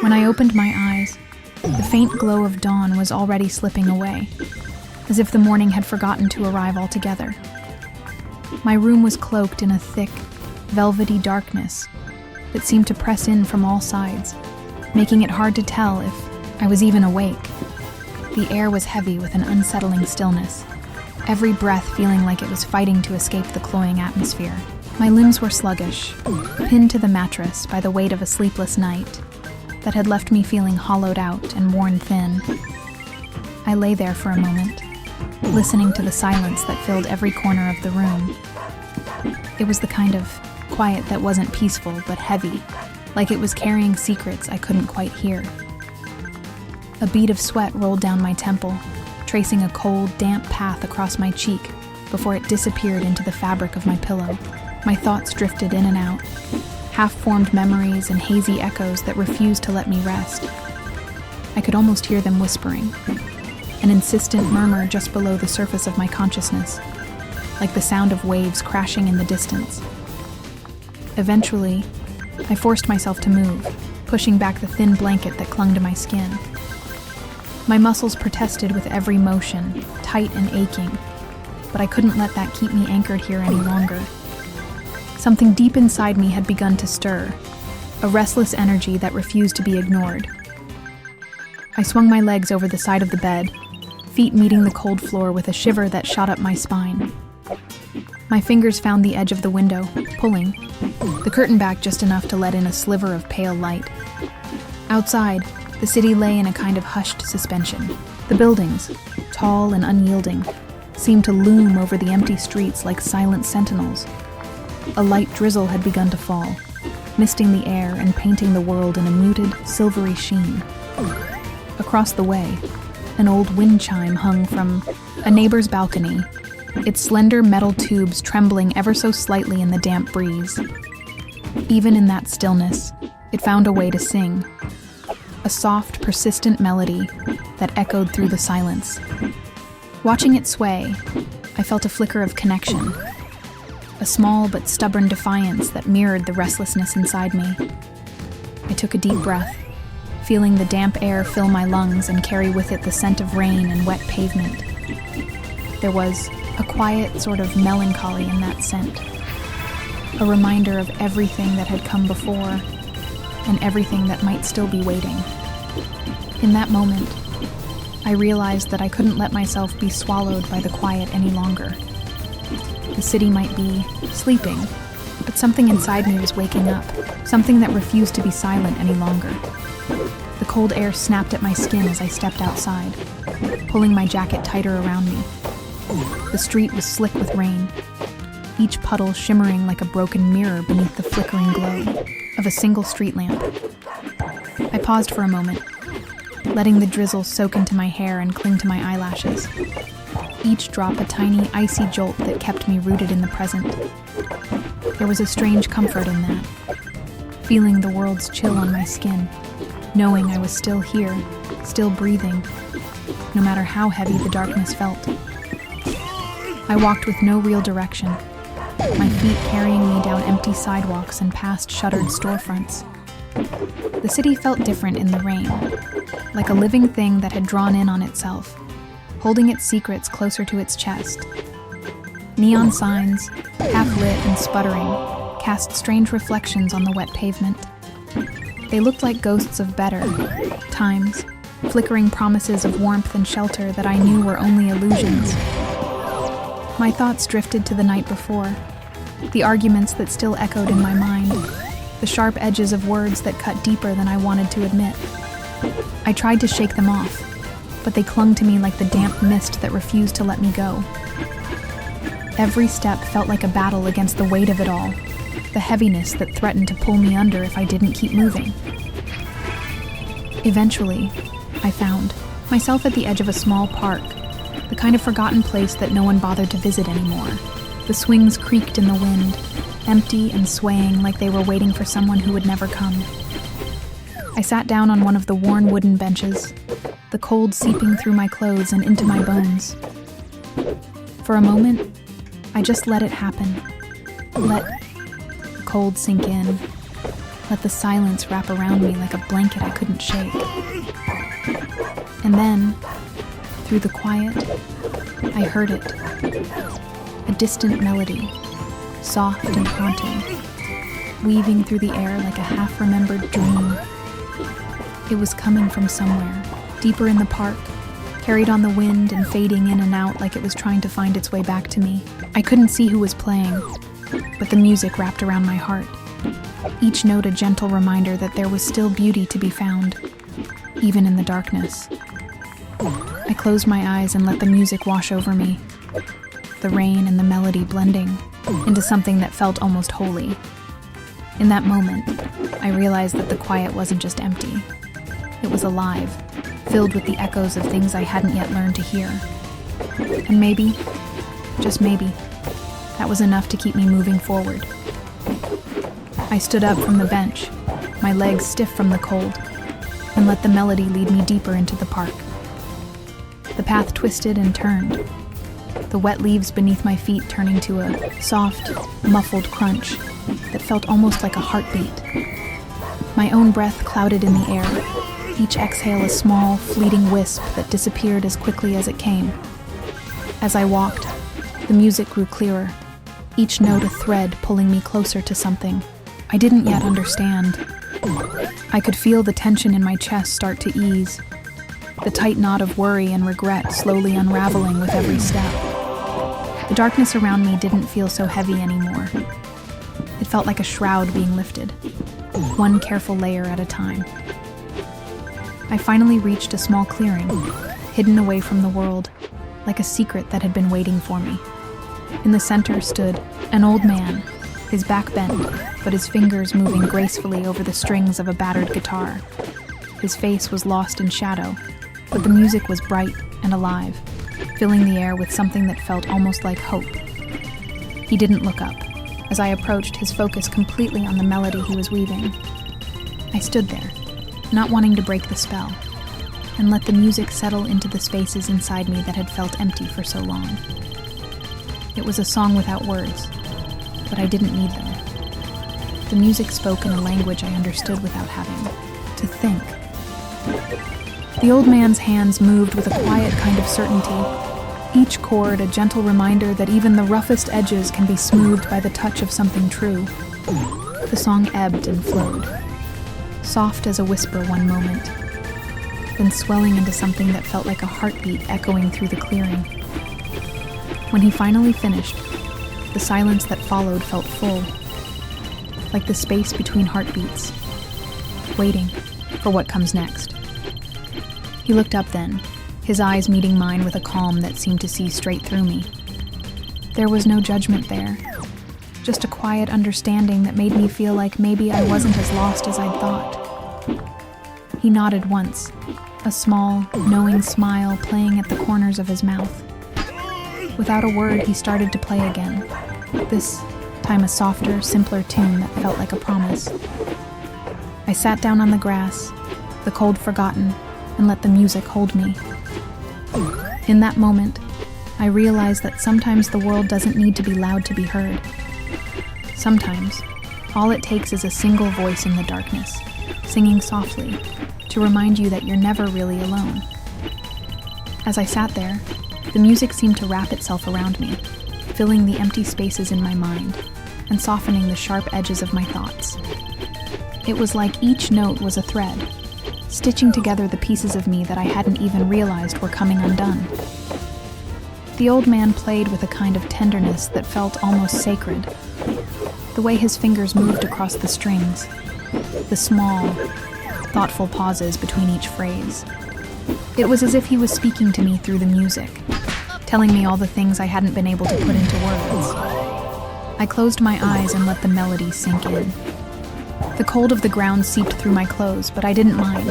When I opened my eyes, the faint glow of dawn was already slipping away, as if the morning had forgotten to arrive altogether. My room was cloaked in a thick, velvety darkness that seemed to press in from all sides, making it hard to tell if I was even awake. The air was heavy with an unsettling stillness, every breath feeling like it was fighting to escape the cloying atmosphere. My limbs were sluggish, pinned to the mattress by the weight of a sleepless night that had left me feeling hollowed out and worn thin. I lay there for a moment, listening to the silence that filled every corner of the room. It was the kind of quiet that wasn't peaceful but heavy, like it was carrying secrets I couldn't quite hear. A bead of sweat rolled down my temple, tracing a cold, damp path across my cheek before it disappeared into the fabric of my pillow. My thoughts drifted in and out, half-formed memories and hazy echoes that refused to let me rest. I could almost hear them whispering, an insistent murmur just below the surface of my consciousness, like the sound of waves crashing in the distance. Eventually, I forced myself to move, pushing back the thin blanket that clung to my skin. My muscles protested with every motion, tight and aching, but I couldn't let that keep me anchored here any longer. Something deep inside me had begun to stir, a restless energy that refused to be ignored. I swung my legs over the side of the bed, feet meeting the cold floor with a shiver that shot up my spine. My fingers found the edge of the window, pulling, the curtain back just enough to let in a sliver of pale light. Outside, the city lay in a kind of hushed suspension. The buildings, tall and unyielding, seemed to loom over the empty streets like silent sentinels. A light drizzle had begun to fall, misting the air and painting the world in a muted, silvery sheen. Across the way, an old wind chime hung from a neighbor's balcony, its slender metal tubes trembling ever so slightly in the damp breeze. Even in that stillness, it found a way to sing, a soft, persistent melody that echoed through the silence. Watching it sway, I felt a flicker of connection, a small but stubborn defiance that mirrored the restlessness inside me. I took a deep breath, feeling the damp air fill my lungs and carry with it the scent of rain and wet pavement. There was a quiet sort of melancholy in that scent, a reminder of everything that had come before and everything that might still be waiting. In that moment, I realized that I couldn't let myself be swallowed by the quiet any longer. The city might be sleeping, but something inside me was waking up, something that refused to be silent any longer. The cold air snapped at my skin as I stepped outside, pulling my jacket tighter around me. The street was slick with rain, each puddle shimmering like a broken mirror beneath the flickering glow of a single street lamp. I paused for a moment, letting the drizzle soak into my hair and cling to my eyelashes. Each drop a tiny, icy jolt that kept me rooted in the present. There was a strange comfort in that, feeling the world's chill on my skin, knowing I was still here, still breathing, no matter how heavy the darkness felt. I walked with no real direction, my feet carrying me down empty sidewalks and past shuttered storefronts. The city felt different in the rain, like a living thing that had drawn in on itself, holding its secrets closer to its chest. Neon signs, half-lit and sputtering, cast strange reflections on the wet pavement. They looked like ghosts of better times, flickering promises of warmth and shelter that I knew were only illusions. My thoughts drifted to the night before, the arguments that still echoed in my mind, the sharp edges of words that cut deeper than I wanted to admit. I tried to shake them off, but they clung to me like the damp mist that refused to let me go. Every step felt like a battle against the weight of it all, the heaviness that threatened to pull me under if I didn't keep moving. Eventually, I found myself at the edge of a small park, the kind of forgotten place that no one bothered to visit anymore. The swings creaked in the wind, empty and swaying like they were waiting for someone who would never come. I sat down on one of the worn wooden benches, the cold seeping through my clothes and into my bones. For a moment, I just let it happen. Let the cold sink in, let the silence wrap around me like a blanket I couldn't shake. And then, through the quiet, I heard it. A distant melody, soft and haunting, weaving through the air like a half-remembered dream. It was coming from somewhere, deeper in the park, carried on the wind and fading in and out like it was trying to find its way back to me. I couldn't see who was playing, but the music wrapped around my heart. Each note a gentle reminder that there was still beauty to be found, even in the darkness. I closed my eyes and let the music wash over me, the rain and the melody blending into something that felt almost holy. In that moment, I realized that the quiet wasn't just empty. It was alive, filled with the echoes of things I hadn't yet learned to hear. And maybe, just maybe, that was enough to keep me moving forward. I stood up from the bench, my legs stiff from the cold, and let the melody lead me deeper into the park. The path twisted and turned, the wet leaves beneath my feet turning to a soft, muffled crunch that felt almost like a heartbeat. My own breath clouded in the air, each exhale a small, fleeting wisp that disappeared as quickly as it came. As I walked, the music grew clearer, each note a thread pulling me closer to something I didn't yet understand. I could feel the tension in my chest start to ease, the tight knot of worry and regret slowly unraveling with every step. The darkness around me didn't feel so heavy anymore. It felt like a shroud being lifted, one careful layer at a time. I finally reached a small clearing, hidden away from the world, like a secret that had been waiting for me. In the center stood an old man, his back bent, but his fingers moving gracefully over the strings of a battered guitar. His face was lost in shadow, but the music was bright and alive, filling the air with something that felt almost like hope. He didn't look up. As I approached, his focus completely on the melody he was weaving. I stood there, not wanting to break the spell, and let the music settle into the spaces inside me that had felt empty for so long. It was a song without words, but I didn't need them. The music spoke in a language I understood without having to think. The old man's hands moved with a quiet kind of certainty, each chord a gentle reminder that even the roughest edges can be smoothed by the touch of something true. The song ebbed and flowed, soft as a whisper one moment, then swelling into something that felt like a heartbeat echoing through the clearing. When he finally finished, the silence that followed felt full, like the space between heartbeats, waiting for what comes next. He looked up then, his eyes meeting mine with a calm that seemed to see straight through me. There was no judgment there, just a quiet understanding that made me feel like maybe I wasn't as lost as I'd thought. He nodded once, a small, knowing smile playing at the corners of his mouth. Without a word, he started to play again, this time a softer, simpler tune that felt like a promise. I sat down on the grass, the cold forgotten, and let the music hold me. In that moment, I realized that sometimes the world doesn't need to be loud to be heard. Sometimes, all it takes is a single voice in the darkness, singing softly, to remind you that you're never really alone. As I sat there, the music seemed to wrap itself around me, filling the empty spaces in my mind and softening the sharp edges of my thoughts. It was like each note was a thread, stitching together the pieces of me that I hadn't even realized were coming undone. The old man played with a kind of tenderness that felt almost sacred. The way his fingers moved across the strings, the small, thoughtful pauses between each phrase. It was as if he was speaking to me through the music, telling me all the things I hadn't been able to put into words. I closed my eyes and let the melody sink in. The cold of the ground seeped through my clothes, but I didn't mind.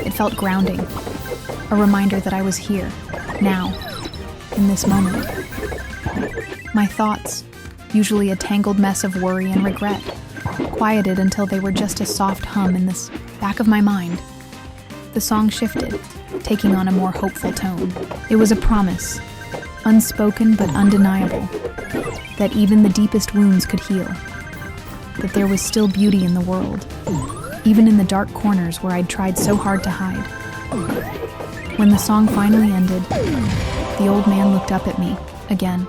It felt grounding, a reminder that I was here, now, in this moment. My thoughts, usually a tangled mess of worry and regret, quieted until they were just a soft hum in this back of my mind. The song shifted, taking on a more hopeful tone. It was a promise, unspoken but undeniable, that even the deepest wounds could heal. that there was still beauty in the world, even in the dark corners where I'd tried so hard to hide. When the song finally ended, the old man looked up at me again.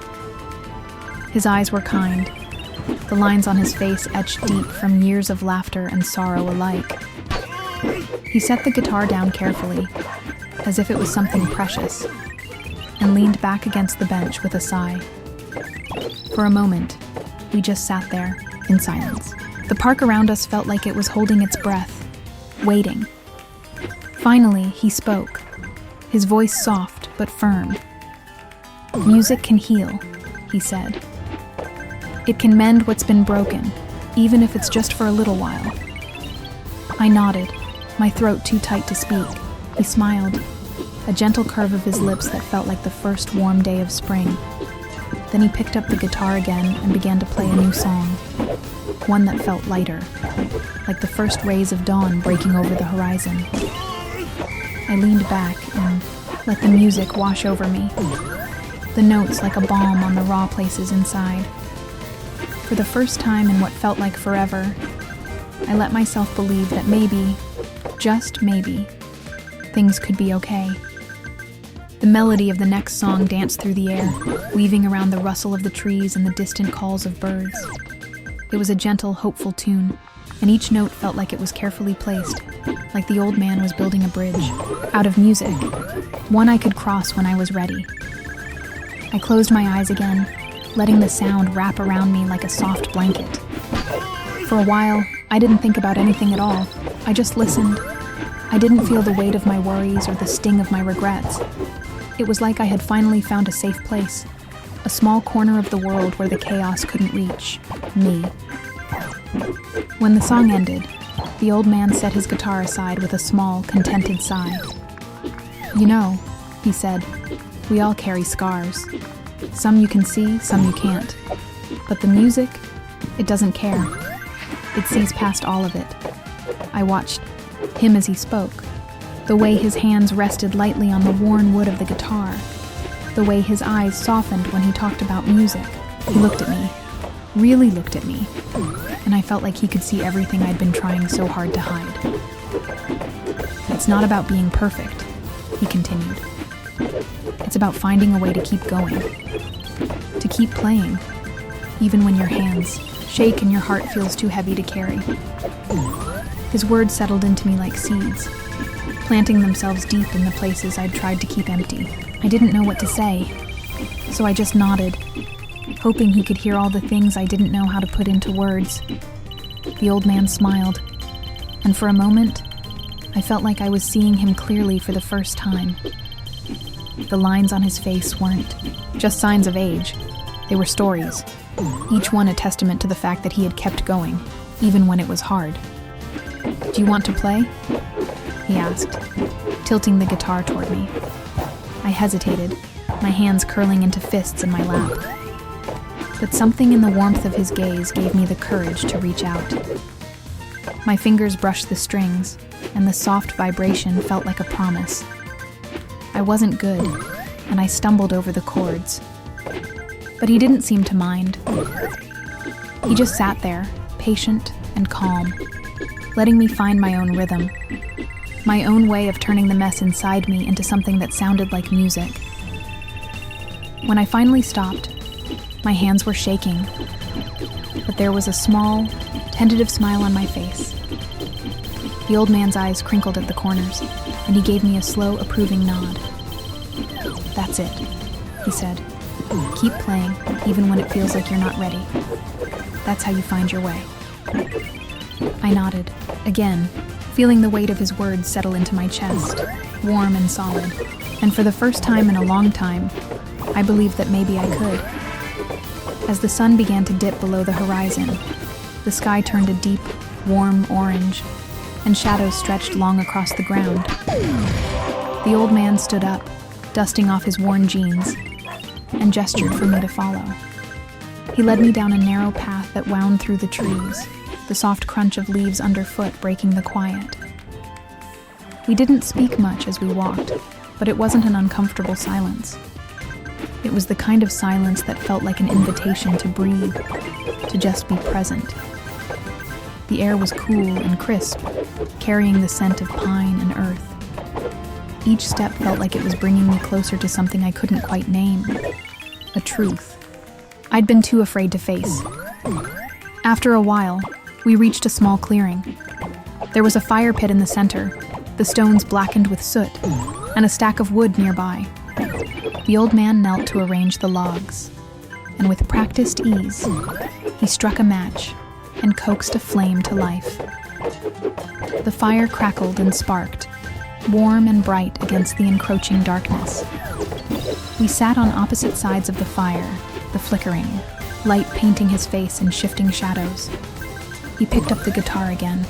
His eyes were kind, the lines on his face etched deep from years of laughter and sorrow alike. He set the guitar down carefully, as if it was something precious, and leaned back against the bench with a sigh. For a moment, we just sat there in silence. The park around us felt like it was holding its breath, waiting. Finally, he spoke, his voice soft but firm. "Music can heal," he said. "It can mend what's been broken, even if it's just for a little while." I nodded, my throat too tight to speak. He smiled, a gentle curve of his lips that felt like the first warm day of spring. Then he picked up the guitar again and began to play a new song, one that felt lighter, like the first rays of dawn breaking over the horizon. I leaned back and let the music wash over me, the notes like a balm on the raw places inside. For the first time in what felt like forever, I let myself believe that maybe, just maybe, things could be okay. The melody of the next song danced through the air, weaving around the rustle of the trees and the distant calls of birds. It was a gentle, hopeful tune, and each note felt like it was carefully placed, like the old man was building a bridge out of music, one I could cross when I was ready. I closed my eyes again, letting the sound wrap around me like a soft blanket. For a while, I didn't think about anything at all. I just listened. I didn't feel the weight of my worries or the sting of my regrets. It was like I had finally found a safe place, a small corner of the world where the chaos couldn't reach me. When the song ended, the old man set his guitar aside with a small, contented sigh. "You know," he said, "we all carry scars. Some you can see, some you can't. But the music, it doesn't care. It sees past all of it." I watched him as he spoke, the way his hands rested lightly on the worn wood of the guitar, the way his eyes softened when he talked about music. He looked at me, really looked at me, and I felt like he could see everything I'd been trying so hard to hide. "It's not about being perfect," he continued. "It's about finding a way to keep going, to keep playing, even when your hands shake and your heart feels too heavy to carry." His words settled into me like seeds, planting themselves deep in the places I'd tried to keep empty. I didn't know what to say, so I just nodded, hoping he could hear all the things I didn't know how to put into words. The old man smiled, and for a moment, I felt like I was seeing him clearly for the first time. The lines on his face weren't just signs of age. They were stories, each one a testament to the fact that he had kept going, even when it was hard. "Do you want to play?" he asked, tilting the guitar toward me. I hesitated, my hands curling into fists in my lap. But something in the warmth of his gaze gave me the courage to reach out. My fingers brushed the strings, and the soft vibration felt like a promise. I wasn't good, and I stumbled over the chords. But he didn't seem to mind. He just sat there, patient and calm, letting me find my own rhythm, my own way of turning the mess inside me into something that sounded like music. When I finally stopped, my hands were shaking, but there was a small, tentative smile on my face. The old man's eyes crinkled at the corners, and he gave me a slow, approving nod. "That's it," he said. "Keep playing, even when it feels like you're not ready. That's how you find your way." I nodded, again, feeling the weight of his words settle into my chest, warm and solid. And for the first time in a long time, I believed that maybe I could. As the sun began to dip below the horizon, the sky turned a deep, warm orange, and shadows stretched long across the ground. The old man stood up, dusting off his worn jeans, and gestured for me to follow. He led me down a narrow path that wound through the trees, the soft crunch of leaves underfoot breaking the quiet. We didn't speak much as we walked, but it wasn't an uncomfortable silence. It was the kind of silence that felt like an invitation to breathe, to just be present. The air was cool and crisp, carrying the scent of pine and earth. Each step felt like it was bringing me closer to something I couldn't quite name. A truth I'd been too afraid to face. After a while, we reached a small clearing. There was a fire pit in the center, the stones blackened with soot, and a stack of wood nearby. The old man knelt to arrange the logs, and with practiced ease, he struck a match and coaxed a flame to life. The fire crackled and sparked, warm and bright against the encroaching darkness. We sat on opposite sides of the fire, the flickering, light painting his face in shifting shadows. He picked up the guitar again,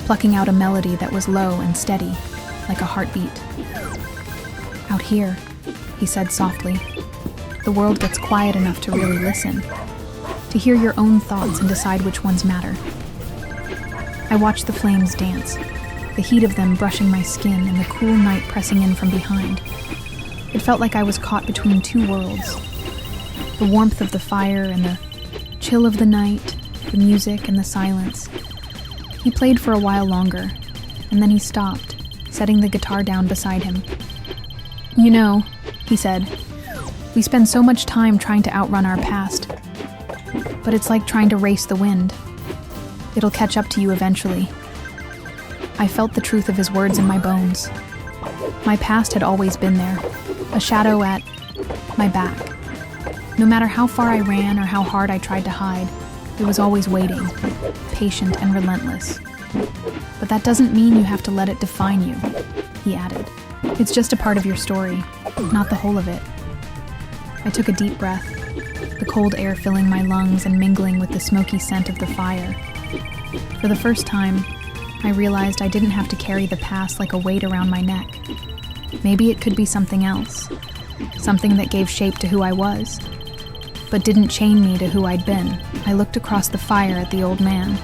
plucking out a melody that was low and steady, like a heartbeat. "Out here," he said softly, "the world gets quiet enough to really listen, to hear your own thoughts and decide which ones matter." I watched the flames dance, the heat of them brushing my skin and the cool night pressing in from behind. It felt like I was caught between two worlds. The warmth of the fire and the chill of the night, the music and the silence. He played for a while longer, and then he stopped, setting the guitar down beside him. "You know," he said, "we spend so much time trying to outrun our past. But it's like trying to race the wind. It'll catch up to you eventually." I felt the truth of his words in my bones. My past had always been there, a shadow at my back. No matter how far I ran or how hard I tried to hide, it was always waiting, patient and relentless. "But that doesn't mean you have to let it define you," he added. "It's just a part of your story, not the whole of it." I took a deep breath, the cold air filling my lungs and mingling with the smoky scent of the fire. For the first time, I realized I didn't have to carry the past like a weight around my neck. Maybe it could be something else, something that gave shape to who I was, but didn't chain me to who I'd been. I looked across the fire at the old man,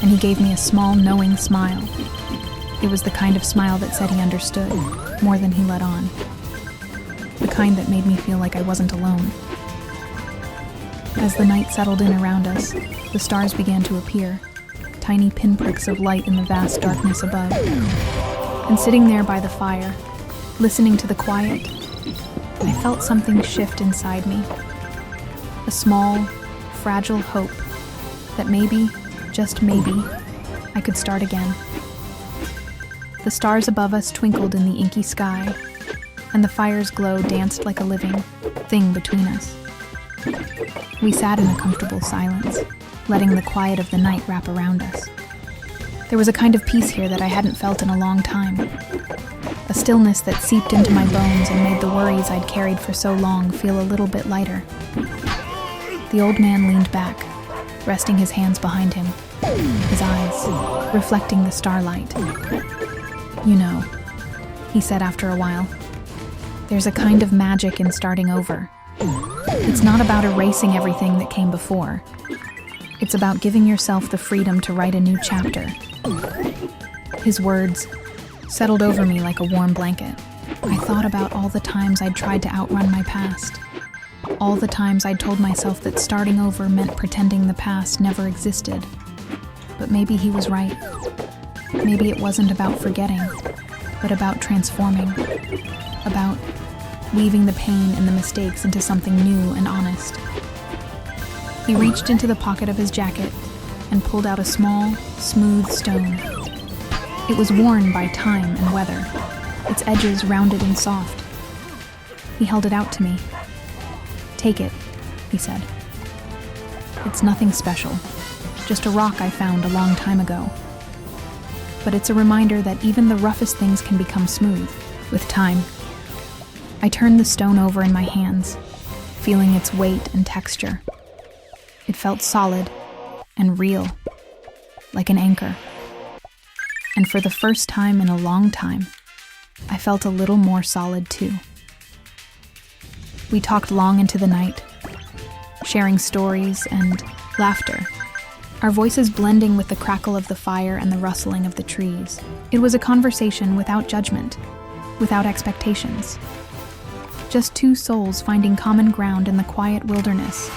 and he gave me a small, knowing smile. It was the kind of smile that said he understood, more than he let on. The kind that made me feel like I wasn't alone. As the night settled in around us, the stars began to appear, tiny pinpricks of light in the vast darkness above. And sitting there by the fire, listening to the quiet, I felt something shift inside me. A small, fragile hope that maybe, just maybe, I could start again. The stars above us twinkled in the inky sky, and the fire's glow danced like a living thing between us. We sat in a comfortable silence, letting the quiet of the night wrap around us. There was a kind of peace here that I hadn't felt in a long time, a stillness that seeped into my bones and made the worries I'd carried for so long feel a little bit lighter. The old man leaned back, resting his hands behind him, his eyes reflecting the starlight. "You know," he said after a while, "there's a kind of magic in starting over. It's not about erasing everything that came before. It's about giving yourself the freedom to write a new chapter." His words settled over me like a warm blanket. I thought about all the times I'd tried to outrun my past. All the times I'd told myself that starting over meant pretending the past never existed. But maybe he was right. Maybe it wasn't about forgetting, but about transforming. About weaving the pain and the mistakes into something new and honest. He reached into the pocket of his jacket and pulled out a small, smooth stone. It was worn by time and weather, its edges rounded and soft. He held it out to me. "Take it," he said. "It's nothing special, just a rock I found a long time ago. But it's a reminder that even the roughest things can become smooth with time." I turned the stone over in my hands, feeling its weight and texture. It felt solid and real, like an anchor. And for the first time in a long time, I felt a little more solid too. We talked long into the night, sharing stories and laughter, our voices blending with the crackle of the fire and the rustling of the trees. It was a conversation without judgment, without expectations. Just two souls finding common ground in the quiet wilderness.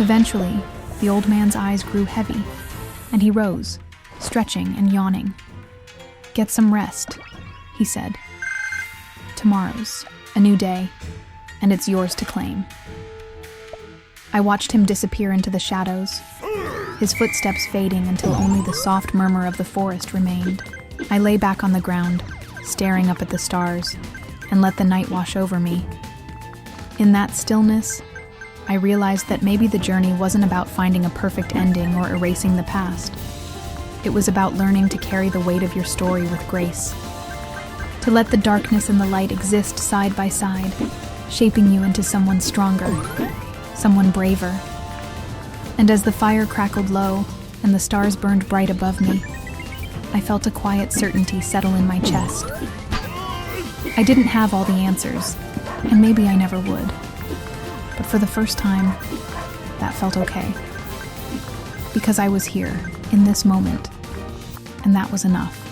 Eventually, the old man's eyes grew heavy, and he rose, stretching and yawning. "Get some rest," he said. "Tomorrow's a new day, and it's yours to claim." I watched him disappear into the shadows, his footsteps fading until only the soft murmur of the forest remained. I lay back on the ground, staring up at the stars, and let the night wash over me. In that stillness, I realized that maybe the journey wasn't about finding a perfect ending or erasing the past. It was about learning to carry the weight of your story with grace. To let the darkness and the light exist side by side, shaping you into someone stronger, someone braver. And as the fire crackled low and the stars burned bright above me, I felt a quiet certainty settle in my chest. I didn't have all the answers, and maybe I never would. But for the first time, that felt okay. Because I was here, in this moment, and that was enough.